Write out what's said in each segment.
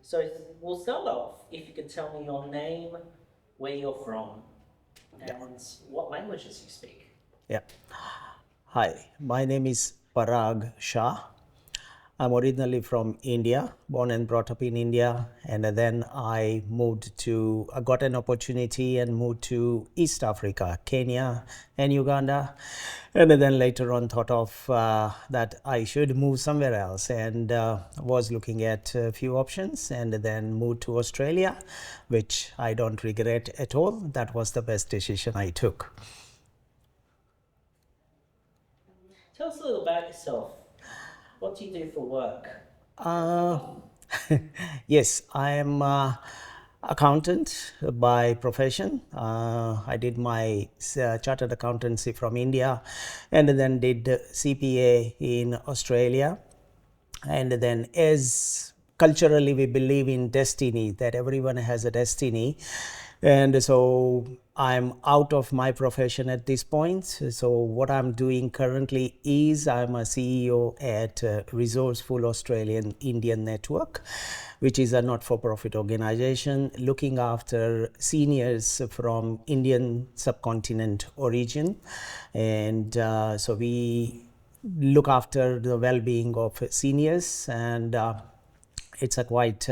So we'll start off. If you can tell me your name, where you're from, and what languages you speak. Yeah. Hi, my name is Parag Shah. I'm originally from India, born and brought up in India, and then I got an opportunity and moved to East Africa, Kenya and Uganda, and then later on thought of that I should move somewhere else, and was looking at a few options, and then moved to Australia, which I don't regret at all. That was the best decision I took. Tell us a little about yourself. What do you do for work? Uh, yes, I am accountant by profession. I did my chartered accountancy from India, and then did CPA in Australia. And then, as culturally we believe in destiny, that everyone has a destiny, and so I'm out of my profession at this point. So what I'm doing currently is I'm a CEO at Resourceful Australian Indian Network, which is a not-for-profit organization looking after seniors from Indian subcontinent origin. And so we look after the well-being of seniors, and it's a quite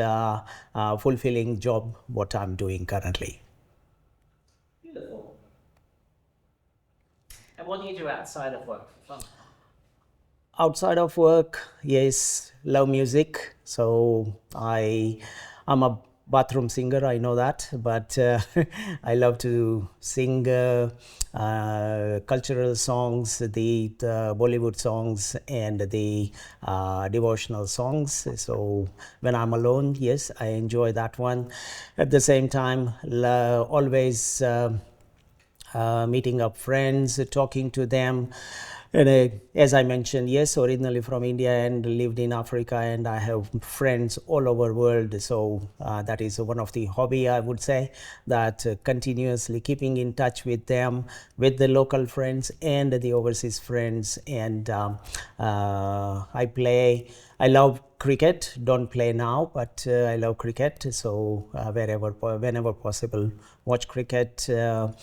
fulfilling job what I'm doing currently. Beautiful. And what do you do outside of work for fun? Outside of work, yes, love music. So I'm a bathroom singer, I know that, but I love to sing cultural songs, the Bollywood songs, and the devotional songs. So when I'm alone, yes, I enjoy that one. At the same time, always meeting up friends, talking to them. And as I mentioned, yes, originally from India and lived in Africa, and I have friends all over the world. So that is one of the hobby, I would say, that continuously keeping in touch with them, with the local friends and the overseas friends. And I love cricket. Don't play now, but I love cricket. So whenever possible, watch cricket, and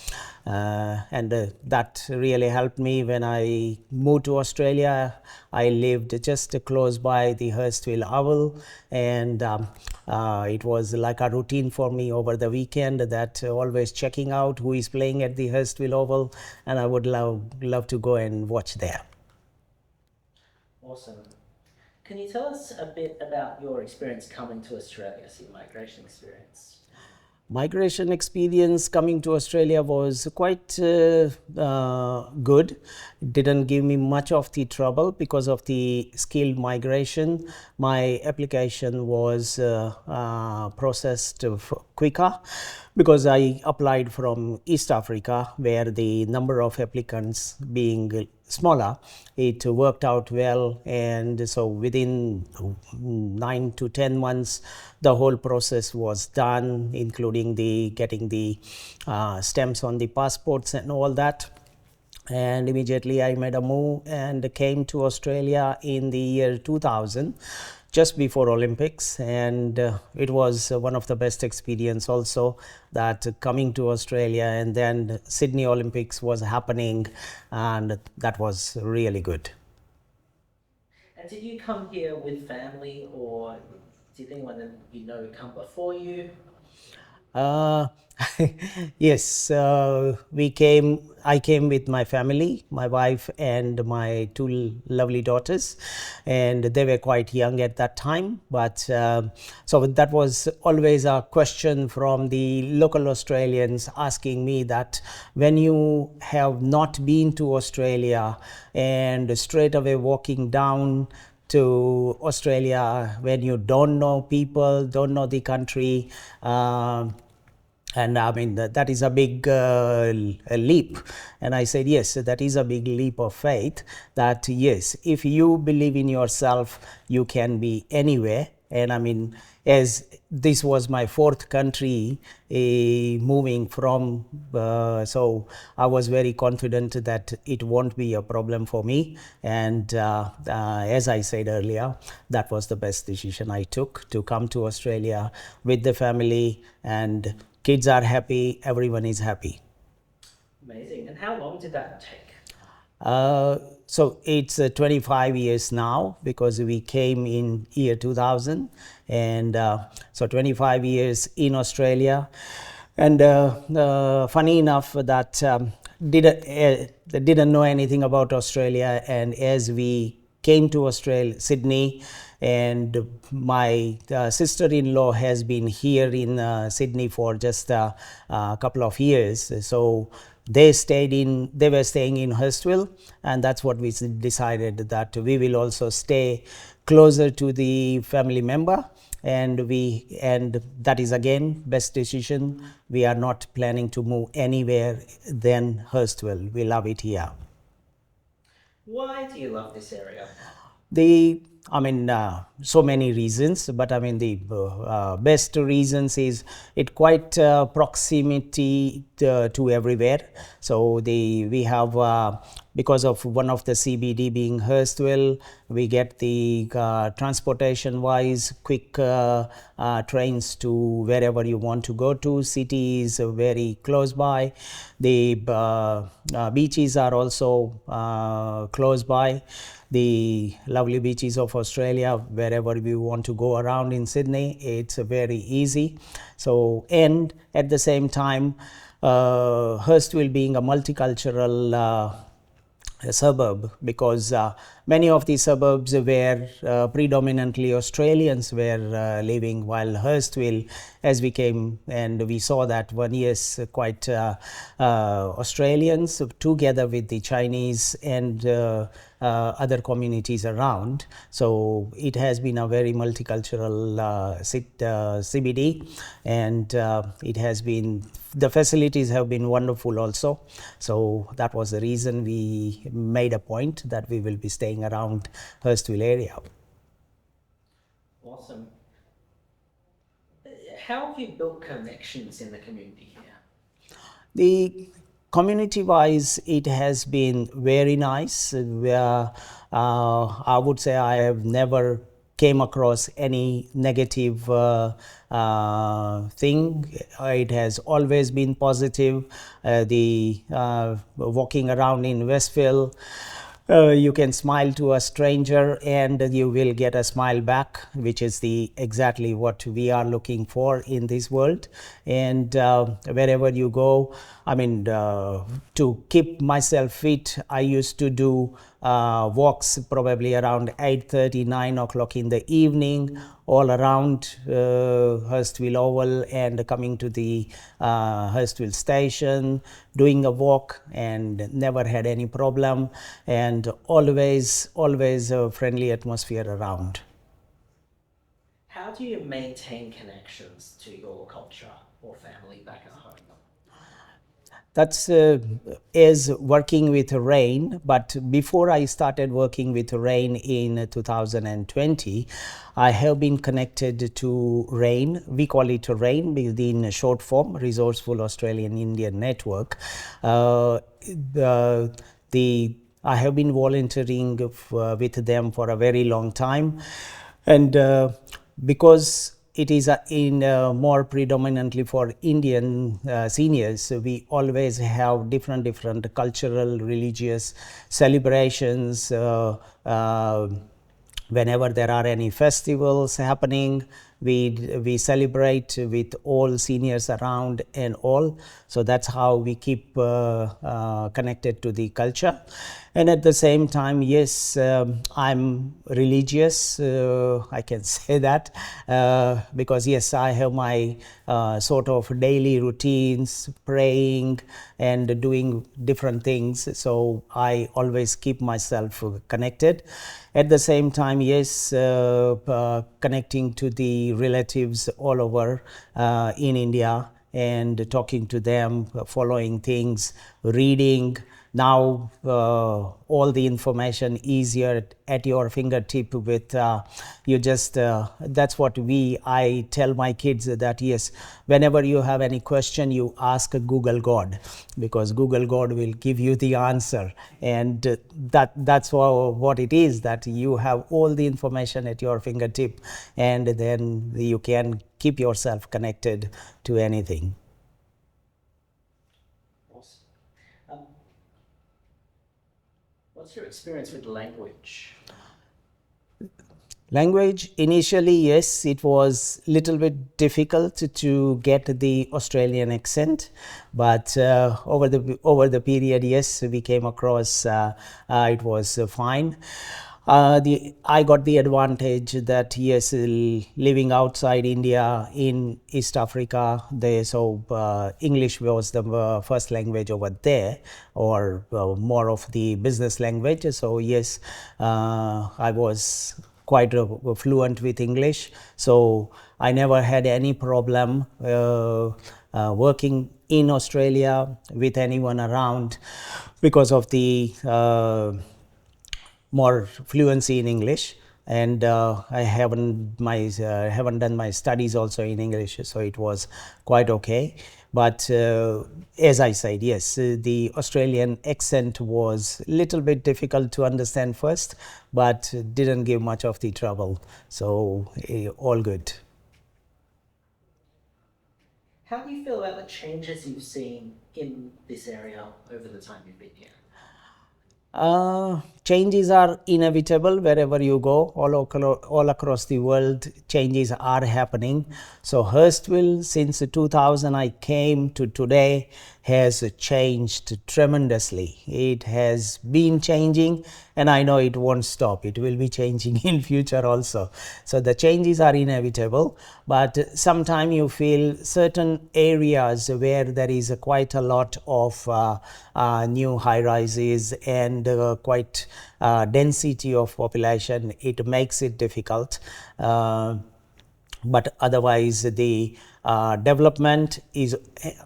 that really helped me when I moved to Australia. I lived just close by the Hurstville Oval, and it was like a routine for me over the weekend, that always checking out who is playing at the Hurstville Oval, and I would love to go and watch there. Awesome. Can you tell us a bit about your experience coming to Australia, so your migration experience? Migration experience coming to Australia was quite good. It didn't give me much of the trouble because of the skilled migration. My application was processed quicker because I applied from East Africa, where the number of applicants being smaller, it worked out well, and so within 9 to 10 months the whole process was done, including the getting the stamps on the passports and all that. And immediately I made a move and came to Australia in the year 2000, just before Olympics, and it was one of the best experience also, that coming to Australia, and then Sydney Olympics was happening, and that was really good. And did you come here with family, or did anyone that you know come before you? Uh, yes, we came. I came with my family, my wife and my two lovely daughters, and they were quite young at that time. But so that was always a question from the local Australians asking me that, when you have not been to Australia and straight away walking down to Australia, when you don't know people, don't know the country. And I mean, that is a big leap. And I said, yes, that is a big leap of faith, that yes, if you believe in yourself, you can be anywhere. And I mean, as this was my fourth country moving from, so I was very confident that it won't be a problem for me. And as I said earlier, that was the best decision I took, to come to Australia with the family, and kids are happy, everyone is happy. Amazing. And how long did that take? So it's 25 years now, because we came in year 2000, and so 25 years in Australia. And funny enough that didn't know anything about Australia, and as we came to Australia, Sydney, and my sister-in-law has been here in Sydney for just a couple of years. So they were staying in Hurstville, and that's what we decided, that we will also stay closer to the family member, and that is again best decision. We are not planning to move anywhere than Hurstville. We love it here. Why do you love this area? So many reasons, but I mean, the best reasons is it quite proximity to everywhere. So we have, because of one of the CBD being Hurstville, we get the transportation wise quick trains to wherever you want to go to. City is very close by. The beaches are also close by. The lovely beaches of Australia, wherever we want to go around in Sydney, it's very easy. So, and at the same time, Hurstville being a multicultural suburb, because many of the suburbs where predominantly Australians were living, while Hurstville, as we came and we saw that one, yes, quite Australians together with the Chinese and other communities around. So it has been a very multicultural CBD, and it has been, the facilities have been wonderful also. So that was the reason we made a point that we will be staying around Hurstville area. Awesome. How have you built connections in the community here? The community wise, it has been very nice. I would say I have never came across any negative thing. It has always been positive. The walking around in Westville, you can smile to a stranger and you will get a smile back, which is exactly what we are looking for in this world. And wherever you go, I mean, to keep myself fit, I used to do walks probably around 8:30, 9 o'clock in the evening, all around Hurstville Oval, and coming to the Hurstville station, doing a walk, and never had any problem, and always a friendly atmosphere around. How do you maintain connections to your culture or family back at home? That's is working with RAIN. But before I started working with RAIN in 2020, I have been connected to RAIN. We call it RAIN in short form, Resourceful Australian Indian Network. I have been volunteering with them for a very long time, and because it is more predominantly for Indian seniors, so we always have different cultural, religious celebrations. Whenever there are any festivals happening, we celebrate with all seniors around and all. So that's how we keep connected to the culture. And at the same time, yes, I'm religious, I can say that, because yes, I have my sort of daily routines, praying and doing different things. So I always keep myself connected. At the same time, yes, connecting to the relatives all over in India and talking to them, following things, reading, Now all the information easier at your fingertip with you just that's what I tell my kids, that yes, whenever you have any question, you ask Google God, because Google God will give you the answer. And that's what it is, that you have all the information at your fingertip, and then you can keep yourself connected to anything. Awesome. What's your experience with language? Language, initially, yes, it was little bit difficult to get the Australian accent, but over the period, yes, we came across. It was fine. I got the advantage that yes, living outside India in East Africa, English was the first language over there, or more of the business language. So yes, I was quite fluent with English, so I never had any problem working in Australia with anyone around, because of the more fluency in English. And I haven't done my studies also in English, so it was quite okay. But as I said, yes, the Australian accent was a little bit difficult to understand first, but didn't give much of the trouble. So all good. How do you feel about the changes you've seen in this area over the time you've been here? Changes are inevitable wherever you go, all across the world. Changes are happening. So Hurstville, since 2000 I came to today, has changed tremendously. It has been changing, and I know it won't stop. It will be changing in future also. So the changes are inevitable, but sometimes you feel certain areas where there is quite a lot of new high rises and quite density of population, it makes it difficult. But otherwise the development is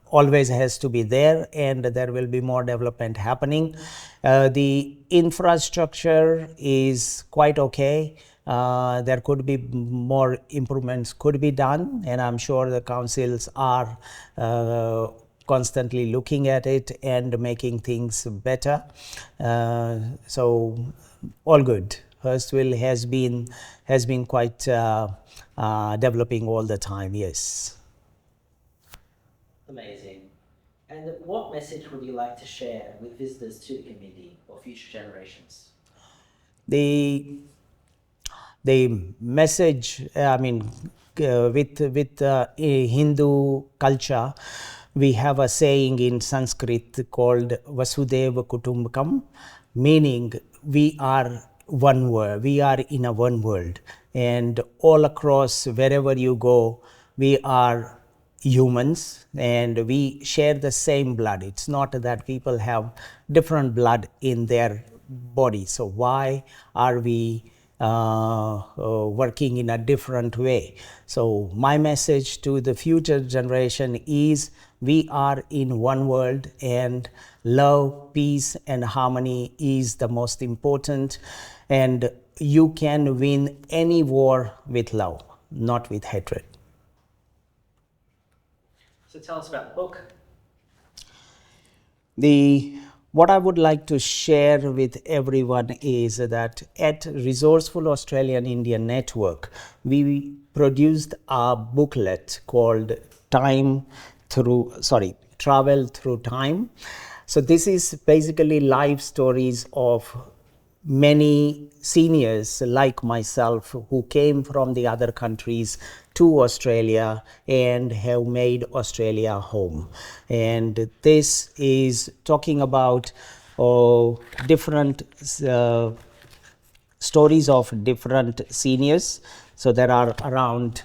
always has to be there, and there will be more development happening. The infrastructure is quite okay. There could be more improvements could be done, and I'm sure the councils are constantly looking at it and making things better. So all good. Hurstville has been quite developing all the time. Yes. Amazing. And what message would you like to share with visitors to the community or future generations? The message, I mean, with Hindu culture, we have a saying in Sanskrit called Vasudeva Kutumbakam, meaning we are one world, we are in a one world, and all across wherever you go, we are humans and we share the same blood. It's not that people have different blood in their body. So why are we working in a different way? So my message to the future generation is we are in one world, and love, peace and harmony is the most important, and you can win any war with love, not with hatred. So tell us about the book. What I would like to share with everyone is that at Resourceful Australian Indian Network, we produced a booklet called Travel Through Time. So this is basically life stories of many seniors like myself who came from the other countries to Australia and have made Australia home. And this is talking about different stories of different seniors. So there are around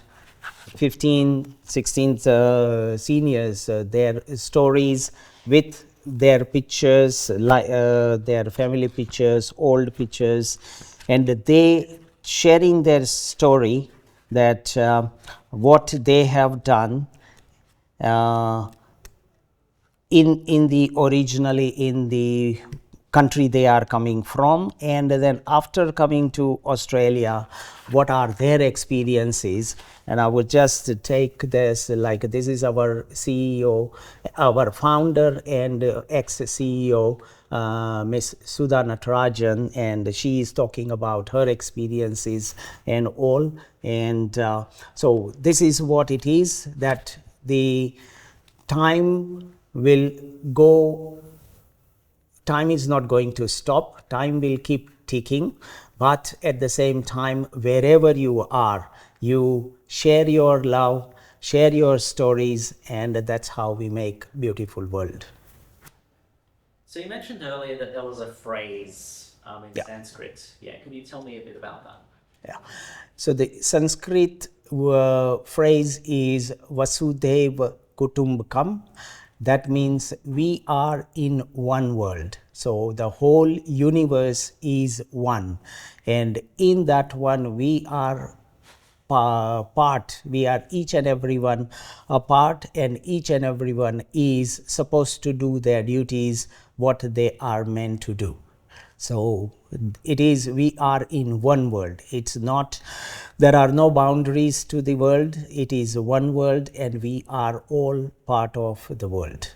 15, 16 seniors, their stories with their pictures, their family pictures, old pictures, and they sharing their story, that what they have done in the originally in the country they are coming from, and then after coming to Australia, what are their experiences. And I would just take this, like this is our CEO, our founder and ex-CEO, Miss Sudha Natarajan, and she is talking about her experiences and all. And so this is what it is, that the time will go, time is not going to stop, time will keep ticking, but at the same time, wherever you are, you share your love, share your stories, and that's how we make beautiful world. So you mentioned earlier that there was a phrase in Yeah. Sanskrit. Yeah, could you tell me a bit about that? Yeah. So the Sanskrit phrase is Vasudeva Kutumbakam. That means we are in one world. So the whole universe is one. And in that one, we are part, we are each and everyone a part, and each and everyone is supposed to do their duties, what they are meant to do. So it is, we are in one world. It's not, there are no boundaries to the world. It is one world, and we are all part of the world.